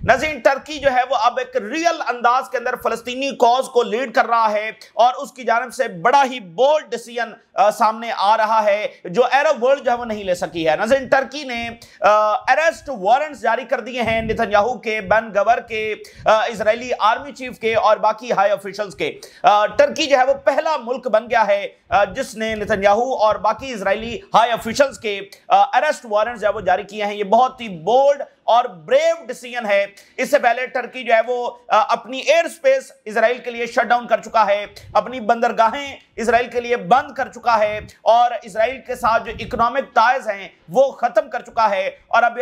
नाज़रीन, टर्की जो है वो अब एक रियल अंदाज के अंदर फलस्तीनी कॉज को लीड कर रहा है और उसकी जानिब से बड़ा ही बोल्ड डिसीजन सामने आ रहा है जो अरब वर्ल्ड जो है वो नहीं ले सकी है। नाज़रीन, टर्की ने अरेस्ट वारंट्स जारी कर दिए हैं नेतन्याहू के, बेन गवर के, इजरायली आर्मी चीफ के और बाकी हाई ऑफिशियल्स के। टर्की जो है वो पहला मुल्क बन गया है जिसने नेतन्याहू और बाकी इजरायली हाई ऑफिशियल्स के अरेस्ट वारंट्स जो है वो जारी किए हैं। ये बहुत ही बोल्ड और ब्रेव डिसीजन है। इससे पहले टर्की जो है वो अपनी एयर स्पेस इजराइल के लिए शट डाउन कर चुका है, अपनी बंदरगाहें इजराइल के लिए बंद कर चुका है और इजराइल के साथ जो इकोनॉमिक टाइज हैं वो खत्म कर चुका है। और अब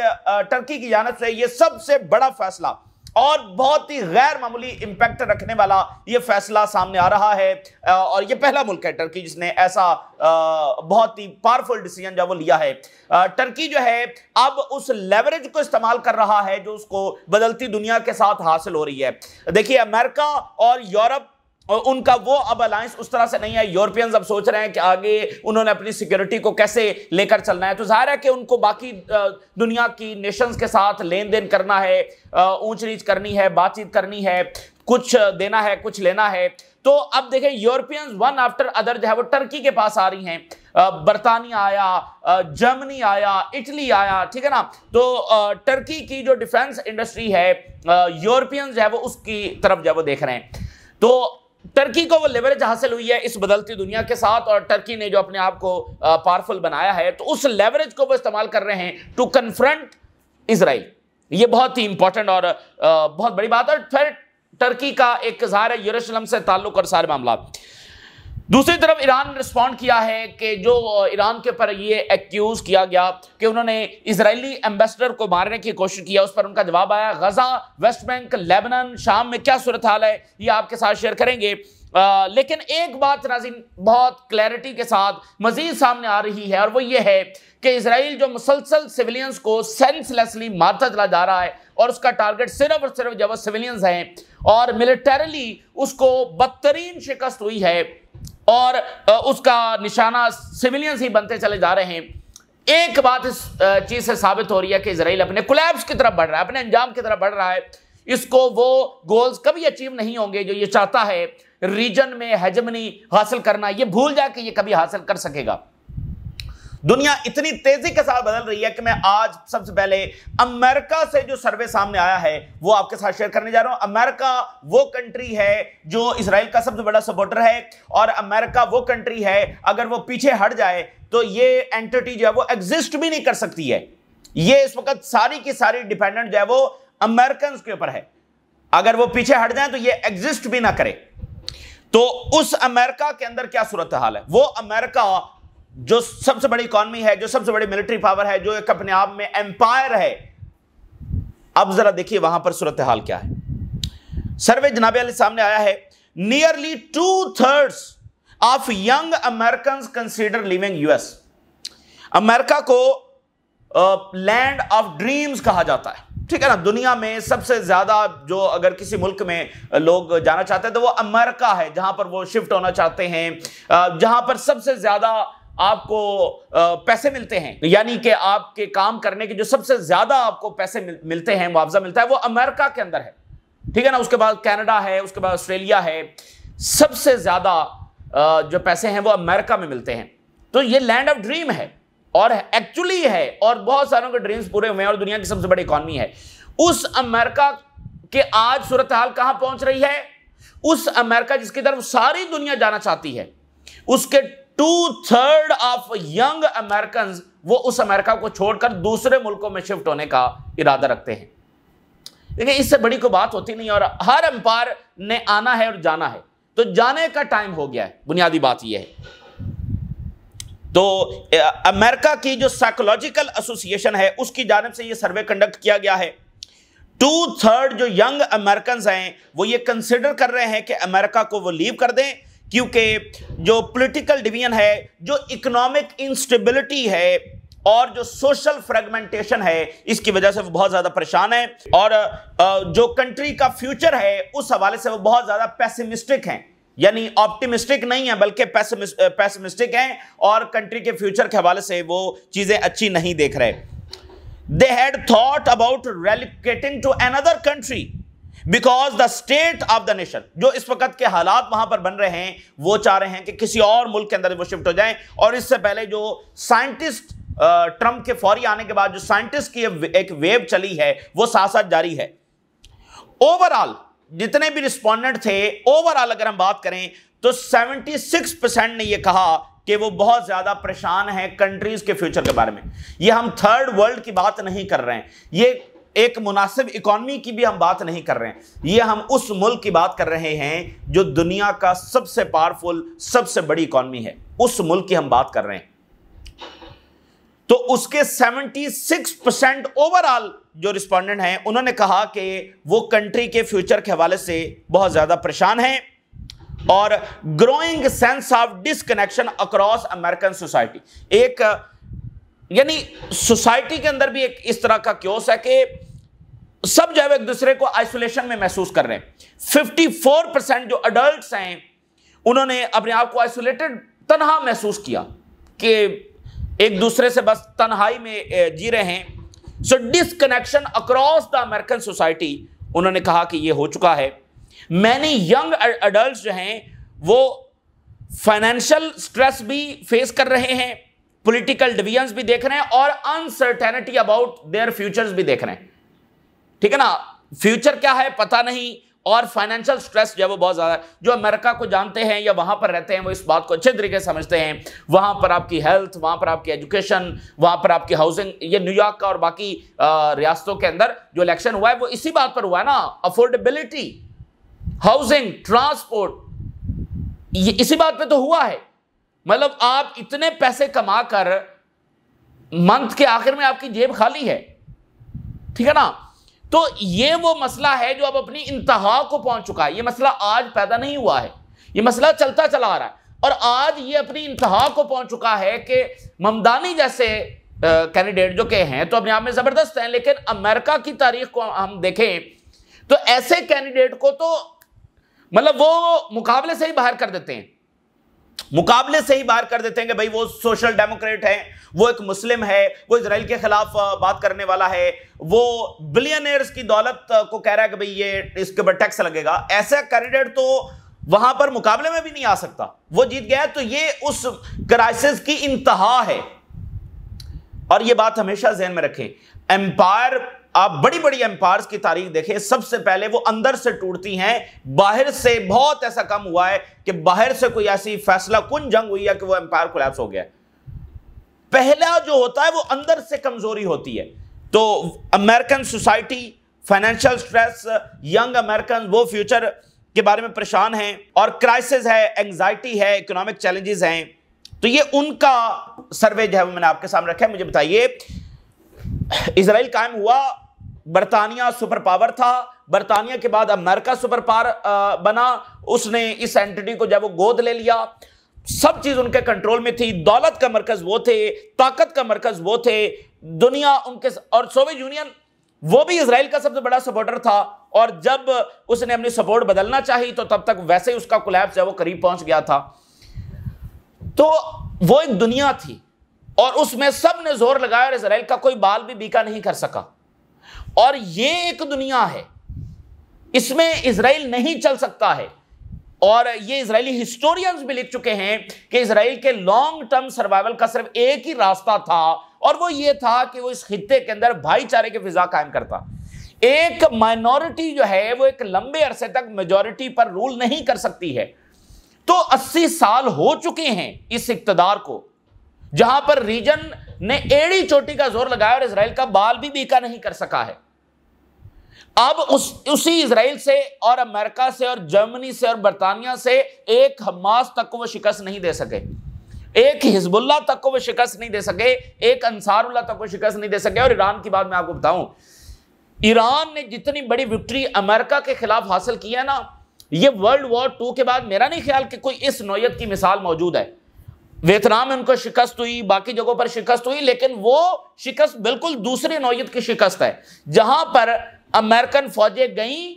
टर्की की जानिब से ये सबसे बड़ा फैसला और बहुत ही गैर मामूली इंपैक्ट रखने वाला यह फैसला सामने आ रहा है और यह पहला मुल्क है टर्की जिसने ऐसा बहुत ही पावरफुल डिसीजन जो वो लिया है। टर्की जो है अब उस लेवरेज को इस्तेमाल कर रहा है जो उसको बदलती दुनिया के साथ हासिल हो रही है। देखिए, अमेरिका और यूरोप और उनका वो अब अलायंस उस तरह से नहीं है। यूरोपियंस अब सोच रहे हैं कि आगे उन्होंने अपनी सिक्योरिटी को कैसे लेकर चलना है, तो जाहिर है कि उनको बाकी दुनिया की नेशंस के साथ लेन देन करना है, ऊंच नीच करनी है, बातचीत करनी है, कुछ देना है, कुछ लेना है। तो अब देखें, यूरोपियंस वन आफ्टर अदर जो है वो टर्की के पास आ रही हैं। बर्तानिया आया, जर्मनी आया, इटली आया, ठीक है ना। तो टर्की की जो डिफेंस इंडस्ट्री है, यूरोपियंस जो है वो उसकी तरफ जो है वो देख रहे हैं। तो टर्की को वो लेवरेज हासिल हुई है इस बदलती दुनिया के साथ और टर्की ने जो अपने आप को पावरफुल बनाया है, तो उस लेवरेज को वो इस्तेमाल कर रहे हैं टू कन्फ्रंट इजराइल। ये बहुत ही इंपॉर्टेंट और बहुत बड़ी बात है। फिर टर्की का एक इज़हार है यरूशलेम से ताल्लुक और सारे मामला। दूसरी तरफ ईरान ने रिस्पॉन्ड किया है कि जो ईरान के ऊपर ये एक्यूज किया गया कि उन्होंने इजरायली एम्बेसडर को मारने की कोशिश किया, उस पर उनका जवाब आया। गजा, वेस्ट बैंक, लेबनान, शाम में क्या सूरत हाल है ये आपके साथ शेयर करेंगे। लेकिन एक बात नाज़रीन बहुत क्लैरिटी के साथ मजीद सामने आ रही है और वो ये है कि इजराइल जो मुसलसल सिविलियंस को सेंसलेसली मारता चला जा रहा है और उसका टारगेट सिर्फ और सिर्फ जब सिविलियंस हैं और मिलिटरीली उसको बदतरीन शिकस्त हुई है और उसका निशाना सिविलियंस ही बनते चले जा रहे हैं। एक बात इस चीज से साबित हो रही है कि इजराइल अपने कोलैप्स की तरफ बढ़ रहा है, अपने अंजाम की तरफ बढ़ रहा है। इसको वो गोल्स कभी अचीव नहीं होंगे जो ये चाहता है रीजन में हेजेमनी हासिल करना, ये भूल जाए कि ये कभी हासिल कर सकेगा। दुनिया इतनी तेजी के साथ बदल रही है कि मैं आज सबसे पहले अमेरिका से जो सर्वे सामने आया है वो आपके साथ शेयर करने जा रहा हूं। अमेरिका वो कंट्री है जो इजराइल का सबसे बड़ा सपोर्टर है और अमेरिका वो कंट्री है अगर वो पीछे हट जाए तो ये एंटिटी जो है वो एग्जिस्ट भी नहीं कर सकती है। ये इस वक्त सारी की सारी डिपेंडेंट जो है वो अमेरिकन के ऊपर है। अगर वो पीछे हट जाए तो ये एग्जिस्ट भी ना करे। तो उस अमेरिका के अंदर क्या सूरत हाल है? वो अमेरिका जो सबसे बड़ी इकॉनमी है, जो सबसे बड़ी मिलिट्री पावर है, जो एक अपने आप में एम्पायर है, अब जरा देखिए वहां पर सूरत हाल क्या है। सर्वे जनाबे अली सामने आया है। Nearly 2/3 of young American consider living US. America को लैंड ऑफ ड्रीम्स कहा जाता है, ठीक है ना। दुनिया में सबसे ज्यादा जो अगर किसी मुल्क में लोग जाना चाहते हैं तो वो अमेरिका है, जहां पर वो शिफ्ट होना चाहते हैं, जहां पर सबसे ज्यादा आपको पैसे मिलते हैं, यानी कि आपके काम करने के जो सबसे ज्यादा आपको पैसे मिलते हैं, मुआवजा मिलता है, वो अमेरिका के अंदर है, ठीक है ना। उसके बाद कनाडा है, उसके बाद ऑस्ट्रेलिया है। सबसे ज्यादा जो पैसे हैं वो अमेरिका में मिलते हैं। तो ये लैंड ऑफ ड्रीम है और एक्चुअली है और बहुत सारों के ड्रीम्स पूरे हुए हैं और दुनिया की सबसे बड़ी इकॉनमी है। उस अमेरिका के आज सूरत हाल कहां पहुंच रही है? उस अमेरिका जिसकी तरफ सारी दुनिया जाना चाहती है, उसके 2/3 ऑफ यंग अमेरिकन वो उस अमेरिका को छोड़कर दूसरे मुल्कों में शिफ्ट होने का इरादा रखते हैं। देखिए, इससे बड़ी कोई बात होती नहीं और हर एम्पायर ने आना है और जाना है, तो जाने का टाइम हो गया है। बुनियादी बात यह है। तो अमेरिका की जो साइकोलॉजिकल एसोसिएशन है उसकी जानिब से यह सर्वे कंडक्ट किया गया है। 2/3 जो यंग अमेरिकन हैं वो ये कंसिडर कर रहे हैं कि अमेरिका को वो लीव कर दें, क्योंकि जो पॉलिटिकल डिवीजन है, जो इकोनॉमिक इंस्टेबिलिटी है और जो सोशल फ्रेगमेंटेशन है, इसकी वजह से वो बहुत ज्यादा परेशान है और जो कंट्री का फ्यूचर है उस हवाले से वो बहुत ज्यादा पेसिमिस्टिक हैं, यानी ऑप्टिमिस्टिक नहीं है बल्कि पेसिमिस्टिक हैं और कंट्री के फ्यूचर के हवाले से वो चीजें अच्छी नहीं देख रहे। they had thought about relocating to another country because the state of the nation, जो इस वक्त के हालात वहां पर बन रहे हैं, वो चाह रहे हैं कि किसी और मुल्क के अंदर वो शिफ्ट हो जाएं। और इससे पहले जो साइंटिस्ट ट्रंप के फौरी आने के बाद जो साइंटिस्ट की एक वेव चली है, वो साथ साथ जारी है। ओवरऑल जितने भी रिस्पोंडेंट थे, ओवरऑल अगर हम बात करें तो 76% ने यह कहा कि वो बहुत ज्यादा परेशान हैं कंट्रीज के फ्यूचर के बारे में। ये हम थर्ड वर्ल्ड की बात नहीं कर रहे हैं, ये एक मुनासिब इकोनॉमी की भी हम बात नहीं कर रहे हैं, ये हम उस मुल्क की बात कर रहे हैं जो दुनिया का सबसे पावरफुल, सबसे बड़ी इकोनॉमी है, उस मुल्क की हम बात कर रहे हैं। तो उसके 76% ओवरऑल जो रिस्पोंडेंट हैं, उन्होंने कहा कि वो कंट्री के फ्यूचर के हवाले से बहुत ज्यादा परेशान हैं और growing sense of disconnection across American society, एक यानी सोसाइटी के अंदर भी एक इस तरह का क्योस है कि सब जो है एक दूसरे को आइसोलेशन में महसूस कर रहे हैं। 54% जो अडल्ट्स हैं, उन्होंने अपने आप को आइसोलेटेड, तन्हा महसूस किया कि एक दूसरे से बस तन्हाई में जी रहे हैं। So disconnection across the American society, उन्होंने कहा कि यह हो चुका है। मैनी यंग अडल्ट्स जो हैं वो फाइनेंशियल स्ट्रेस भी फेस कर रहे हैं, पॉलिटिकल डिवीजन्स भी देख रहे हैं और अनसर्टेनिटी अबाउट देयर फ्यूचर्स भी देख रहे हैं। ठीक है ना, फ्यूचर क्या है पता नहीं, और फाइनेंशियल स्ट्रेस जो है वो बहुत ज्यादा है। जो अमेरिका को जानते हैं या वहां पर रहते हैं, वो इस बात को अच्छे तरीके से समझते हैं। वहां पर आपकी हेल्थ, वहां पर आपकी एजुकेशन, वहां पर आपकी हाउसिंग, ये न्यूयॉर्क का और बाकी रियासतों के अंदर जो इलेक्शन हुआ है वो इसी बात पर हुआ है ना, अफोर्डेबिलिटी, हाउसिंग, ट्रांसपोर्ट, ये इसी बात पे तो हुआ है। मतलब आप इतने पैसे कमाकर मंथ के आखिर में आपकी जेब खाली है, ठीक है ना। तो ये वो मसला है जो अब अपनी इंतहा को पहुंच चुका है। ये मसला आज पैदा नहीं हुआ है, ये मसला चलता चला आ रहा है और आज ये अपनी इंतहा को पहुंच चुका है कि ममदानी जैसे कैंडिडेट जो के हैं तो अपने आप में जबरदस्त हैं, लेकिन अमेरिका की तारीख को हम देखें तो ऐसे कैंडिडेट को तो मतलब वो मुकाबले से ही बाहर कर देते हैं, मुकाबले से ही बाहर कर देते हैं कि भाई वो सोशल डेमोक्रेट है, वो एक मुस्लिम है, वो इजराइल के खिलाफ बात करने वाला है, वो बिलियनियर्स की दौलत को कह रहा है कि भाई ये इसके ऊपर टैक्स लगेगा। ऐसा कैंडिडेट तो वहां पर मुकाबले में भी नहीं आ सकता, वो जीत गया। तो ये उस क्राइसिस की इंतहा है और ये बात हमेशा ज़हन में रखें। एम्पायर, आप बड़ी बड़ी एम्पायर्स की तारीख देखें, सबसे पहले वो अंदर से टूटती हैं, बाहर से बहुत ऐसा कम हुआ है कि बाहर से कोई ऐसी फैसला कुन जंग हुई है कि वो एम्पायर कोलैप्स हो गया। पहला जो होता है वो अंदर से कमजोरी होती है। तो American society, financial stress, young American वो फ्यूचर के बारे में परेशान हैं और क्राइसिस है, एंजाइटी है, इकोनॉमिक चैलेंजेस हैं। तो ये उनका सर्वे जो है वो मैंने आपके सामने रखा है। मुझे बताइए, इजराइल कायम हुआ, बरतानिया सुपर पावर था, बरतानिया के बाद अमेरिका सुपर पावर बना, उसने इस एंटिटी को जब वो गोद ले लिया, सब चीज उनके कंट्रोल में थी, दौलत का मरकज वो थे, ताकत का मरकज वो थे, दुनिया उनके, और सोवियत यूनियन वो भी इजराइल का सबसे बड़ा सपोर्टर था। और जब उसने अपनी सपोर्ट बदलना चाहिए तो तब तक वैसे ही उसका कोलैप्स है वो करीब पहुंच गया था। तो वो एक दुनिया थी और उसमें सब ने जोर लगाया और इजराइल का कोई बाल भी बीका नहीं कर सका। और ये एक दुनिया है, इसमें इजराइल नहीं चल सकता है। और ये इजरायली हिस्टोरियंस भी लिख चुके हैं कि इजराइल के लॉन्ग टर्म सर्वाइवल का सिर्फ एक ही रास्ता था और वो ये था कि वो इस खित्ते के अंदर भाईचारे की फिजा कायम करता। एक माइनॉरिटी जो है वो एक लंबे अरसे तक मेजॉरिटी पर रूल नहीं कर सकती है। तो 80 साल हो चुके हैं इस इक्तदार को, जहां पर रीजन ने एड़ी चोटी का जोर लगाया और इजराइल का बाल भी बीका नहीं कर सका है। अब उसी इजराइल से और अमेरिका से और जर्मनी से और बरतानिया से एक हमास तक को वो शिकस्त नहीं दे सके, एक हिजबुल्लाह तक को वो शिकस्त नहीं दे सके, एक अंसारुल्लाह तक को शिकस्त नहीं दे सके। और ईरान की बात मैं आपको बताऊं, ईरान ने जितनी बड़ी विक्ट्री अमेरिका के खिलाफ हासिल की है ना, ये वर्ल्ड वॉर 2 के बाद मेरा नहीं ख्याल कि कोई इस नौयत की मिसाल मौजूद है। वियतनाम में उनको शिकस्त हुई, बाकी जगहों पर शिकस्त हुई, लेकिन वो शिकस्त बिल्कुल दूसरी नौयत की शिकस्त है, जहां पर अमेरिकन फौजें गईं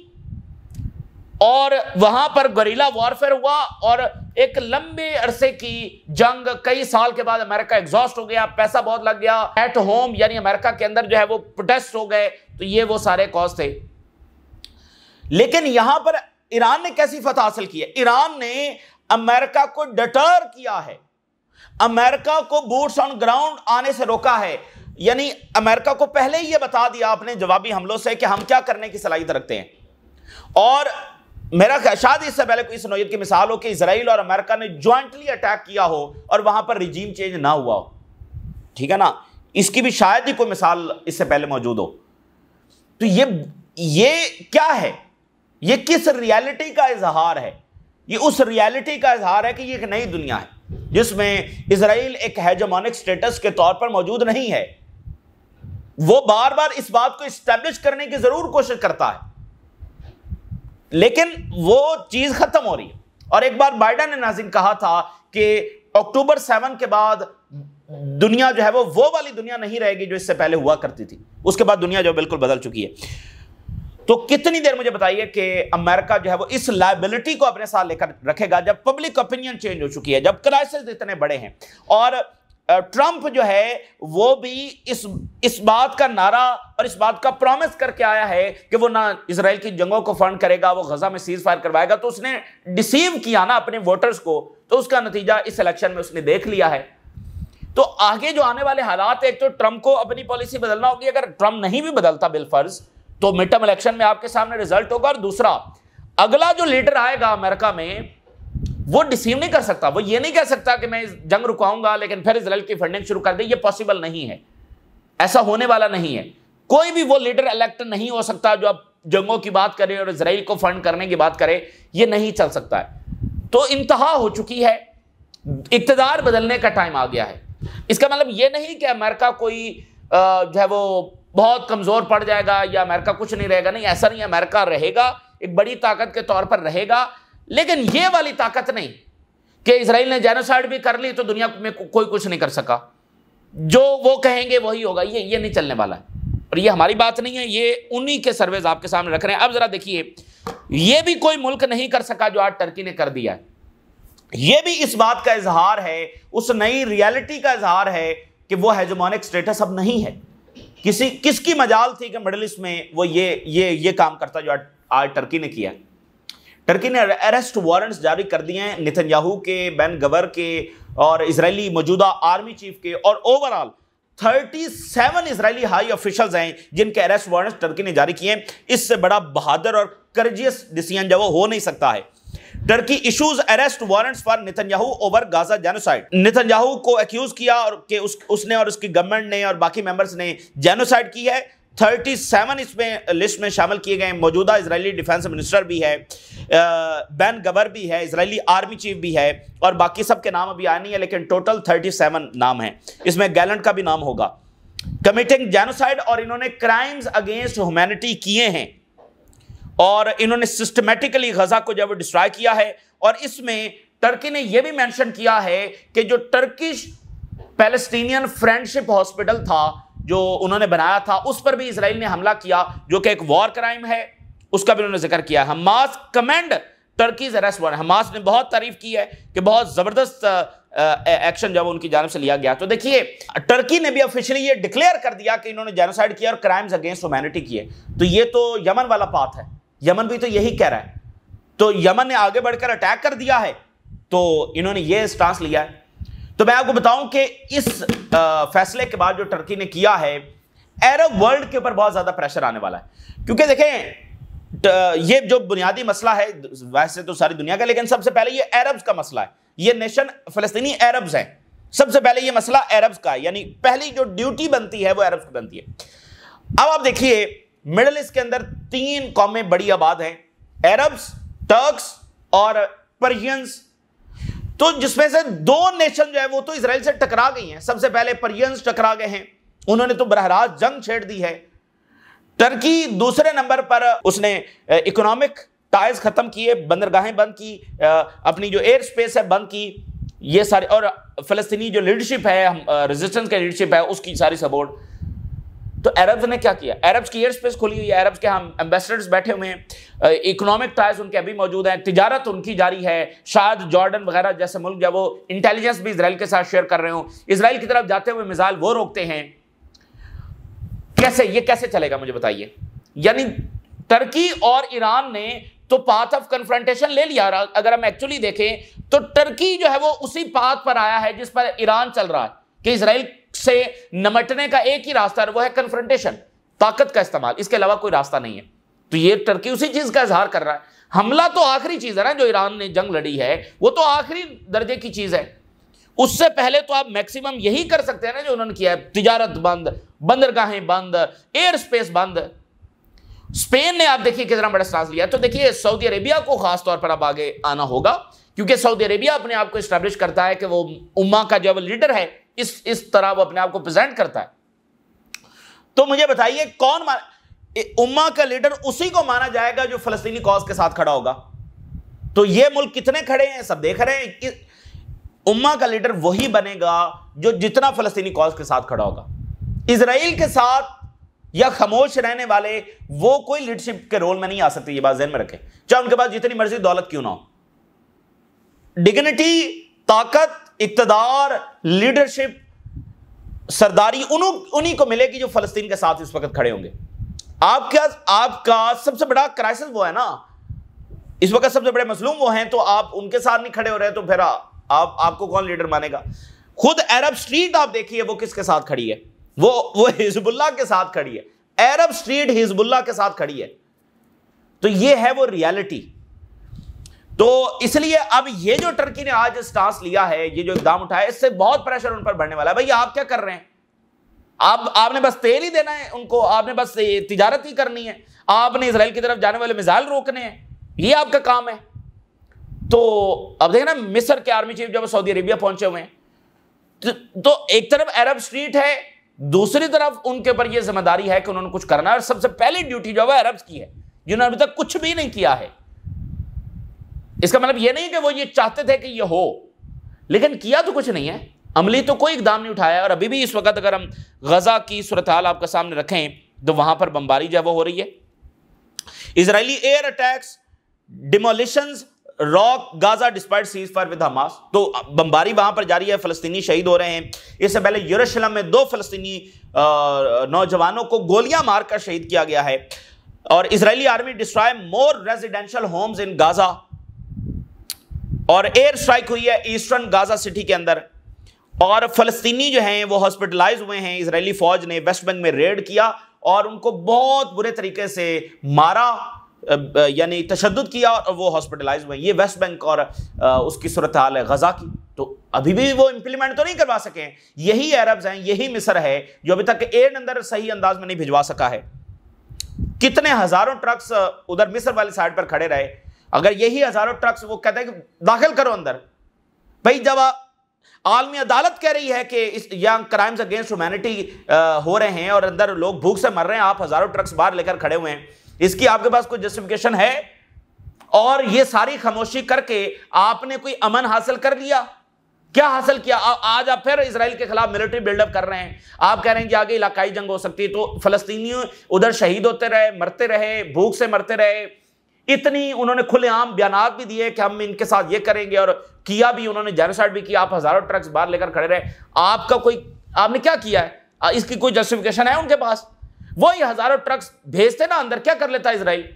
और वहां पर गरिल्ला वॉरफेयर हुआ और एक लंबे अरसे की जंग, कई साल के बाद अमेरिका एग्जॉस्ट हो गया, पैसा बहुत लग गया, एट होम यानी अमेरिका के अंदर जो है वो प्रोटेस्ट हो गए, तो ये वो सारे कॉज थे। लेकिन यहां पर ईरान ने कैसी फतह हासिल की है? ईरान ने अमेरिका को डटर किया है, अमेरिका को बूट्स ऑन ग्राउंड आने से रोका है, यानी अमेरिका को पहले ही यह बता दिया अपने जवाबी हमलों से कि हम क्या करने की सलाहियत रखते हैं। और मेरा शायद इससे पहले कोई इस नौयत की मिसाल हो कि इजराइल और अमेरिका ने ज्वाइंटली अटैक किया हो और वहां पर रिजीम चेंज ना हुआ हो, ठीक है ना, इसकी भी शायद ही कोई मिसाल इससे पहले मौजूद हो। तो ये क्या है? ये किस रियलिटी का इजहार है? ये उस रियलिटी का इजहार है कि ये एक नई दुनिया है जिसमें इजराइल एक हेजेमोनिक स्टेटस के तौर पर मौजूद नहीं है। वो बार बार इस बात को इस्टेब्लिश करने की जरूर कोशिश करता है, लेकिन वो चीज खत्म हो रही है। और एक बार बाइडेन ने नाज़रीन कहा था कि अक्टूबर 7 के बाद दुनिया जो है वो वाली दुनिया नहीं रहेगी जो इससे पहले हुआ करती थी। उसके बाद दुनिया जो बिल्कुल बदल चुकी है। तो कितनी देर मुझे बताइए कि अमेरिका जो है वो इस लायबिलिटी को अपने साथ लेकर रखेगा जब पब्लिक ओपिनियन चेंज हो चुकी है, जब क्राइसिस इतने बड़े हैं। और ट्रंप जो है वो भी इस बात का नारा और इस बात का प्रॉमिस करके आया है कि वो ना इजराइल की जंगों को फंड करेगा, वो गजा में सीज फायर करवाएगा। तो उसने डिसीव किया ना अपने वोटर्स को, तो उसका नतीजा इस इलेक्शन में उसने देख लिया है। तो आगे जो आने वाले हालात, एक तो ट्रंप को अपनी पॉलिसी बदलना होगी, अगर ट्रंप नहीं भी बदलता बिलफर्ज तो मिड टर्म इलेक्शन में आपके सामने रिजल्ट होगा। और दूसरा, अगला जो लीडर आएगा अमेरिका में वो डिसीव नहीं कर सकता, वो ये नहीं कह सकता कि मैं जंग रुकाऊंगा लेकिन फिर इजराइल की फंडिंग शुरू कर दे। ये पॉसिबल नहीं है, ऐसा होने वाला नहीं है। कोई भी वो लीडर इलेक्ट नहीं हो सकता जो अब जंगों की बात करे और इजराइल को फंड करने की बात करे, ये नहीं चल सकता है। तो इंतहा हो चुकी है, इक्तदार बदलने का टाइम आ गया है। इसका मतलब ये नहीं कि अमेरिका कोई जो है वो बहुत कमजोर पड़ जाएगा या अमेरिका कुछ नहीं रहेगा, नहीं, ऐसा नहीं। अमेरिका रहेगा, एक बड़ी ताकत के तौर पर रहेगा, लेकिन ये वाली ताकत नहीं कि इजराइल ने जेनोसाइड भी कर ली तो दुनिया में कोई कुछ नहीं कर सका, जो वो कहेंगे वही होगा। ये नहीं चलने वाला है। और ये हमारी बात नहीं है, ये उन्हीं के सर्वेज आपके सामने रख रहे हैं। अब जरा देखिए, ये भी कोई मुल्क नहीं कर सका जो आज टर्की ने कर दिया है। ये भी इस बात का इजहार है, उस नई रियलिटी का इजहार है कि वो हेजेमोनिक स्टेटस अब नहीं है। किसकी मजाल थी कि मिडिल ईस्ट में वो ये काम करता जो आज टर्की ने किया। टर्की ने अरेस्ट वारंट्स जारी कर दिए हैं नेतन्याहू के, बेन गवर के और इजरायली मौजूदा आर्मी चीफ के, और ओवरऑल 37 इजरायली हाई ऑफिशियल्स हैं जिनके अरेस्ट वारंट्स टर्की ने जारी किए हैं। इससे बड़ा बहादुर और करेजियस डिसीजन जो वो हो नहीं सकता है। Turkey issues arrest warrants for Netanyahu over Gaza genocide. Netanyahu को एक्यूज किया और कि उसने और उसकी गवर्नमेंट ने और बाकी मेंबर्स ने जेनोसाइड की है। 37 इसमें लिस्ट में शामिल किए गए। मौजूदा इजरायली डिफेंस मिनिस्टर भी है, बेन गवर भी है, इजरायली आर्मी चीफ भी है, और बाकी सबके नाम अभी आए नहीं है, लेकिन टोटल 37 नाम है। इसमें गैलेंट का भी नाम होगा। कमिटिंग जेनोसाइड, और इन्होंने क्राइम्स अगेंस्ट ह्यूमैनिटी किए हैं और इन्होंने सिस्टमेटिकली गजा को जब डिस्ट्रॉय किया है। और इसमें टर्की ने यह भी मेंशन किया है कि जो टर्किश पैलेस्टीनियन फ्रेंडशिप हॉस्पिटल था जो उन्होंने बनाया था, उस पर भी इजराइल ने हमला किया, जो कि एक वॉर क्राइम है, उसका भी उन्होंने जिक्र किया। Hamas commend Turkey's arrest warrant. Hamas ने बहुत तारीफ की है कि बहुत जबरदस्त एक्शन जब उनकी जानिब से लिया गया। तो देखिए, टर्की ने भी ऑफिशियली ये डिक्लेयर कर दिया कि इन्होंने जेनोसाइड किया और क्राइम्स अगेंस्ट ह्यूमैनिटी किए। तो ये तो यमन वाला पाथ है, यमन भी तो यही कह रहा है। तो यमन ने आगे बढ़कर अटैक कर दिया है, तो इन्होंने ये स्टांस लिया है। तो मैं आपको बताऊं कि इस फैसले के बाद जो टर्की ने किया है, अरब वर्ल्ड के ऊपर बहुत ज्यादा प्रेशर आने वाला है। क्योंकि देखें, ये जो बुनियादी मसला है वैसे तो सारी दुनिया का, लेकिन सबसे पहले ये अरब्स का मसला है। ये नेशन फलस्तीनी अरब्स हैं, सबसे पहले ये मसला अरब्स का है, यानी पहली जो ड्यूटी बनती है वो अरब्स की बनती है। अब आप देखिए, मिडिल ईस्ट के अंदर 3 कौमें बड़ी आबाद हैं, अरब्स, टर्क्स और पर्शियंस। तो जिसमें से 2 नेशन जो है वो तो इजराइल से टकरा गई हैं। सबसे पहले पर्शियंस टकरा गए हैं, उन्होंने तो बरहराज जंग छेड़ दी है। टर्की दूसरे नंबर पर, उसने इकोनॉमिक टाइज खत्म किए, बंदरगाहें बंद की, अपनी जो एयर स्पेस है बंद की, ये सारे, और फलस्तीनी जो लीडरशिप है, रेजिस्टेंस का लीडरशिप है, उसकी सारी सपोर्ट। तो अरब्स ने क्या किया, अरब्स की एयर स्पेस खोली हुई है, अरब्स के हम एम्बेसडर्स बैठे हुए हैं, इकोनॉमिक टाइज उनके अभी मौजूद हैं, तिजारत उनकी जारी है, शायद जॉर्डन वगैरह जैसे मुल्क जब वो इंटेलिजेंस भी इजराइल के साथ शेयर कर रहे हो, इजराइल की तरफ जाते हुए मिसाइल वो रोकते हैं। कैसे, ये कैसे चलेगा मुझे बताइए। यानी टर्की और ईरान ने तो पाथ ऑफ कन्फ्रंटेशन ले लिया। अगर हम एक्चुअली देखें तो टर्की जो है वो उसी पाथ पर आया है जिस पर ईरान चल रहा है कि इजराइल से निपटने का एक ही रास्ता है, वो है कन्फ्रंटेशन, ताकत का इस्तेमाल, इसके अलावा कोई रास्ता नहीं है। तो ये टर्की उसी चीज का इजहार कर रहा है। हमला तो आखिरी चीज है ना, जो ईरान ने जंग लड़ी है वो तो आखिरी दर्जे की चीज है। उससे पहले तो आप मैक्सिमम यही कर सकते हैं ना जो उन्होंने किया है, तिजारत बंद, बंदरगाहें बंद, एयर स्पेस बंद। स्पेन ने आप देखिए कितना बड़ा स्टांस लिया। तो देखिए सऊदी अरेबिया को खास तौर पर अब आगे आना होगा, क्योंकि सऊदी अरेबिया अपने आप को एस्टैब्लिश करता है कि वो उम्मा का जो लीडर है, इस तरह वो अपने आप को प्रेजेंट करता है। तो मुझे बताइए कौन उम्मा का लीडर उसी को माना जाएगा जो फलस्तीनी कॉज के साथ खड़ा होगा। तो ये मुल्क कितने खड़े हैं सब देख रहे हैं कि उम्मा का लीडर वही बनेगा जो जितना फलस्तीनी कॉज के साथ खड़ा होगा। इजराइल के साथ या खामोश रहने वाले वो कोई लीडरशिप के रोल में नहीं आ सकते, ये बात ध्यान में रखें, चाहे उनके पास जितनी मर्जी दौलत क्यों ना हो। डिग्निटी, ताकत, इक्तदार, लीडरशिप, सरदारी उन्हीं को मिलेगी जो फलस्तीन के साथ इस वक्त खड़े होंगे। आपका सबसे बड़ा क्राइसिस वो है ना, इस वक्त सबसे बड़े मसलूम वो हैं, तो आप उनके साथ नहीं खड़े हो रहे तो फिर आपको कौन लीडर मानेगा। खुद अरब स्ट्रीट आप देखिए वो किसके साथ खड़ी है, वो हिजबुल्लाह के साथ खड़ी है। अरब स्ट्रीट हिजबुल्लाह के साथ खड़ी है। तो ये है वो रियलिटी। तो इसलिए अब ये जो टर्की ने आज स्टांस लिया है, ये जो इकदाम उठाया, इससे बहुत प्रेशर उन पर बढ़ने वाला है। भाई आप क्या कर रहे हैं, आपने बस तेल ही देना है उनको, आपने बस तिजारत ही करनी है, आपने इजराइल की तरफ जाने वाले मिसाइल रोकने हैं, ये आपका काम है। तो अब देखना मिस्र के आर्मी चीफ जब सऊदी अरेबिया पहुंचे हुए हैं, तो एक तरफ अरब स्ट्रीट है, दूसरी तरफ उनके ऊपर यह जिम्मेदारी है कि उन्होंने कुछ करना है। और सबसे पहली ड्यूटी जो है अरब्स की है, जिन्होंने अभी तक कुछ भी नहीं किया है। इसका मतलब यह नहीं कि वो ये चाहते थे कि ये हो, लेकिन किया तो कुछ नहीं है, अमली तो कोई इकदाम नहीं उठाया। और अभी भी इस वक्त अगर हम गजा की सूरत हाल आपके सामने रखें तो वहां पर बमबारी जो है वो हो रही है। Israeli air attacks, demolitions rock Gaza despite ceasefire with Hamas. तो बमबारी वहां पर जारी है, फलस्तीनी शहीद हो रहे हैं। इससे पहले यरूशलेम में 2 फलस्तीनी नौजवानों को गोलियां मारकर शहीद किया गया है। और Israeli army destroy more residential homes in Gaza. और एयर स्ट्राइक हुई है ईस्टर्न गाजा सिटी के अंदर, और फलस्तीनी जो हैं वो हॉस्पिटलाइज हुए हैं। इजरायली फौज ने वेस्ट बैंक में रेड किया और उनको बहुत बुरे तरीके से मारा, यानी तशद्दुद किया, और वो हॉस्पिटलाइज हुए। ये वेस्ट बैंक और उसकी सूरत हाल है गजा की। तो अभी भी वो इंप्लीमेंट तो नहीं करवा सके। यही अरब्स हैं, यही मिस्र है जो अभी तक एयर अंदर सही अंदाज में नहीं भिजवा सका है। कितने हजारों ट्रक्स उधर मिस्र वाली साइड पर खड़े रहे। अगर यही हजारों ट्रक्स वो कहते हैं कि दाखिल करो अंदर, भाई जब आलमी अदालत कह रही है कि इस यंग क्राइम्स अगेंस्ट ह्यूमैनिटी हो रहे हैं और अंदर लोग भूख से मर रहे हैं, आप हजारों ट्रक्स बाहर लेकर खड़े हुए हैं, इसकी आपके पास कोई जस्टिफिकेशन है? और ये सारी खामोशी करके आपने कोई अमन हासिल कर लिया? क्या हासिल किया? आज आप फिर इजराइल के खिलाफ मिलिट्री बिल्डअप कर रहे हैं। आप कह रहे हैं कि आगे इलाकाई जंग हो सकती है। तो फलस्तीनी उधर शहीद होते रहे, मरते रहे, भूख से मरते रहे। इतनी उन्होंने खुलेआम बयानात भी दिए कि हम इनके साथ ये करेंगे, और किया भी, उन्होंने जेनोसाइड भी किया। आप हजारों ट्रक्स बाहर लेकर खड़े रहे। आपने क्या किया है? इसकी कोई जस्टिफिकेशन है उनके पास? वही हजारों ट्रक्स भेजते ना अंदर, क्या कर लेता इजराइल?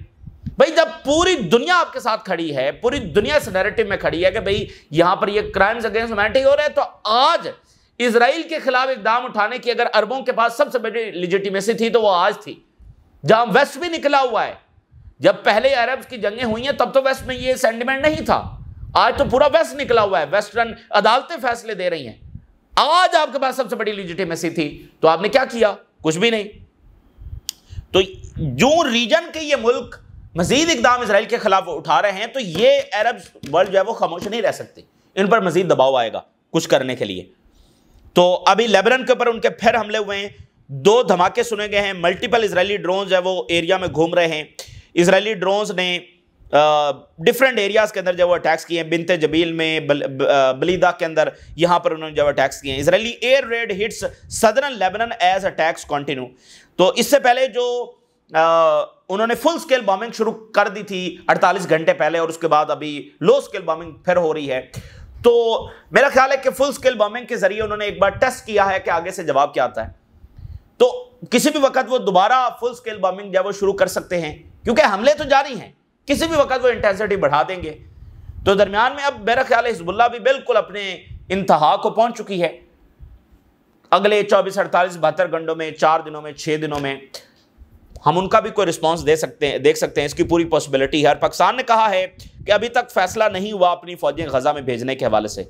भाई जब पूरी दुनिया आपके साथ खड़ी है, पूरी दुनिया इस नैरेटिव में खड़ी है कि भाई यहां पर ये क्राइम्स अगेंस्ट ह्यूमैनिटी हो रहे हैं, तो आज इजराइल के खिलाफ इकदाम उठाने की अगर अरबों के पास सबसे बड़ी लेजिटिमेसी थी तो वो आज थी, जहां वेस्ट भी निकला हुआ है। जब पहले अरब की जंगें हुई हैं तब तो वेस्ट में ये सेंटिमेंट नहीं था। आज तो पूरा वेस्ट निकला हुआ है, वेस्टर्न अदालतें फैसले दे रही हैं। आज आपके पास सबसे बड़ी लेजिटिमेसी थी तो आपने क्या किया? कुछ भी नहीं। तो जो रीजन के ये मुल्क मजीद इकदाम इजराइल के खिलाफ उठा रहे हैं, तो ये अरब वर्ल्ड जो है वो खामोश नहीं रह सकती, इन पर मजीद दबाव आएगा कुछ करने के लिए। तो अभी लेबनान के ऊपर उनके फिर हमले हुए हैं, 2 धमाके सुने गए हैं, मल्टीपल इजरायली ड्रोन्स है वो एरिया में घूम रहे हैं। इजरायली ड्रोन्स ने डिफरेंट एरियाज के अंदर जब वो अटैक्स किए हैं, बिनते जबील में, बलीदा के अंदर, यहां पर उन्होंने जब अटैक्स किए हैं। Israeli air raid hits southern Lebanon as attacks continue. तो इससे पहले जो उन्होंने फुल स्केल बॉम्बिंग शुरू कर दी थी 48 घंटे पहले, और उसके बाद अभी लो स्केल बॉम्बिंग फिर हो रही है। तो मेरा ख्याल है कि फुल स्केल बॉम्बिंग के जरिए उन्होंने एक बार टेस्ट किया है कि आगे से जवाब क्या आता है। तो किसी भी वक्त वो दोबारा फुल स्केल बॉम्बिंग जब वो शुरू कर सकते हैं, क्योंकि हमले तो जारी हैं, किसी भी वक्त वो इंटेंसिटी बढ़ा देंगे। तो दरमियान में अब मेरा ख्याल है हिजबुल्लाह भी बिल्कुल अपने इंतहा को पहुंच चुकी है। अगले 24, 48, 72 घंटों में, 4 दिनों में, 6 दिनों में हम उनका भी कोई रिस्पांस देख सकते हैं, इसकी पूरी पॉसिबिलिटी है। और पाकिस्तान ने कहा है कि अभी तक फैसला नहीं हुआ अपनी फौजें गजा में भेजने के हवाले से।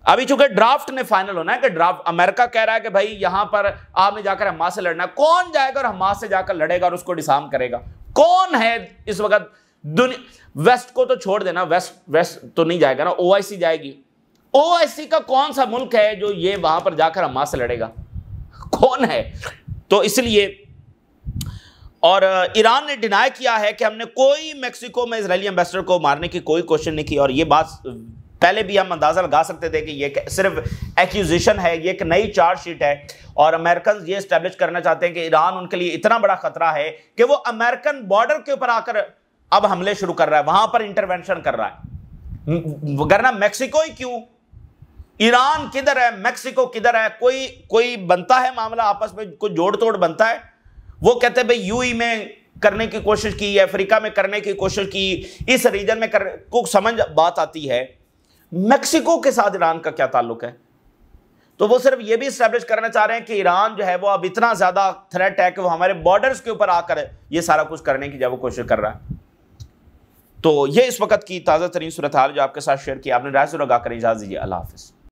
अभी चूंकि ड्राफ्ट ने फाइनल होना है कि ड्राफ्ट, अमेरिका कह रहा है कि भाई यहां पर आपने जाकर हमास से लड़ना। कौन जाएगा और हमास से जाकर लड़ेगा और उसको डिसार्म करेगा? कौन है इस वक्त दुनिया? वेस्ट को तो छोड़ देना, वेस्ट तो नहीं जाएगा ना, ओआईसी जाएगी। ओआईसी का कौन सा मुल्क है जो ये वहां पर जाकर हमास से लड़ेगा? कौन है? तो इसलिए, और ईरान ने डिनाई किया है कि हमने कोई मेक्सिको में इजरायली एम्बेसडर को मारने की कोई कोशिश नहीं की। और ये बात पहले भी हम अंदाजा लगा सकते थे कि ये सिर्फ एक्यूजेशन है, ये एक नई चार्जशीट है। और अमेरिकन ये एस्टेब्लिश करना चाहते हैं कि ईरान उनके लिए इतना बड़ा खतरा है कि वो अमेरिकन बॉर्डर के ऊपर आकर अब हमले शुरू कर रहा है, वहां पर इंटरवेंशन कर रहा है। वरना मेक्सिको ही क्यों, ईरान किधर है, मेक्सिको किधर है? कोई बनता है मामला आपस में, कोई जोड़ तोड़ बनता है? वो कहते हैं भाई यूई में करने की कोशिश की, अफ्रीका में करने की कोशिश की, इस रीजन में को समझ बात आती है। मेक्सिको के साथ ईरान का क्या ताल्लुक है? तो वो सिर्फ ये भी एस्टेब्लिश करना चाह रहे हैं कि ईरान जो है वो अब इतना ज्यादा थ्रेट है कि वो हमारे बॉर्डर्स के ऊपर आकर ये सारा कुछ करने की जब वो कोशिश कर रहा है। तो ये इस वक्त की ताज़ा तरीन सूरत हाल जो आपके साथ शेयर की। आपने राय जरूर आगा कर इजाज़त दीजिए। अल्लाह हाफिज़।